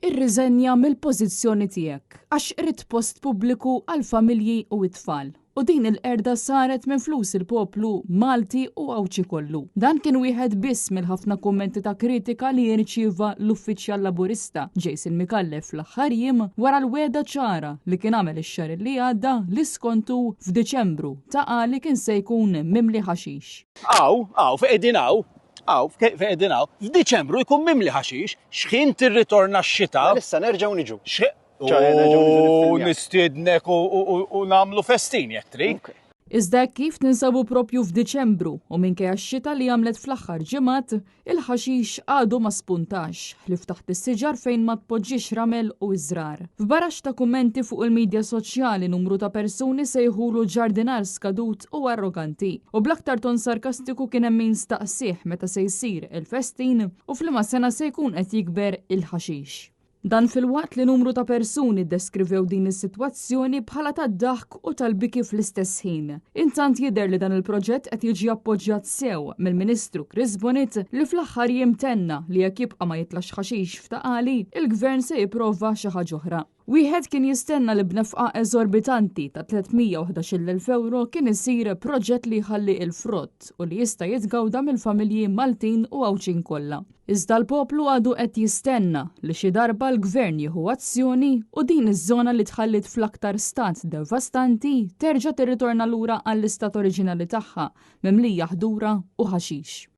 irriżenja mill-pożizzjoni tiegħek għax irid post pubbliku għall-familji u t-tfal. U din il-qerda saret minn flus il-poplu Malti u Awċi kollu. Dan kien wieħed biss mill-ħafna kummenti ta' kritika li jirċieva l-uffiċjal laburista Jason Micallef fl-aħħar jiem wara l-weda ċara li kien għamel ix-xahar li għadda li skontu f'Diċembru ta' qali kien se jkun mimli ħaxix. F'Edinaw, f'Diċembru jkun mimli ħaxix, x'ħin tirritorna x-xita. Issa nerġgħu niġu. Nistiednek u nagħmlu festin jekk trid. Iżda kif ninsabu propju f'Diċembru u minkejja x-xita li għamlet fl-aħħar ġimgħat, il-ħaxix għadu ma spuntax li ftaħt is-siġar fejn ma tpoġġix ramel u iżrar. F'barax ta' kummenti fuq il-medja soċjali numru ta' persuni sejħulu ġardinar skadut u arroganti u bl-aktar ton sarkastiku kien hemm min staqsih meta se jsir il-festin u fl-ma sena se jkun qed jikber il-ħaxix. Dan fil-waqt li numru ta' persuni deskrivew din is-sitwazzjoni bħala ta' daħk u tal-biki fl-istess ħin. Intant jidher li dan il-proġett qed jiġi appoġġjat sew mill-Ministru Chris Bonet li fl-aħħar jimtenna li jekk jibqa' ma jitlax ħaxix f'taqali, il-Gvern se jipprova xi ħaġa oħra. Wieħed kien jistenna li b'nefqa eżorbitanti ta' 311,000 euro kien isir proġett li jħalli il-frott u li jista' jitgawda mill-familji Maltin u Awċin kollha. Iżda l-poplu għadu qed jistenna li xi darba l-Gvern jieħu azzjoni u din iż-żona li tħallit fl-aktar stat devastanti terġa' tirritorna lura għall-istat oriġinali tagħha mimlija ħdura u ħaxix.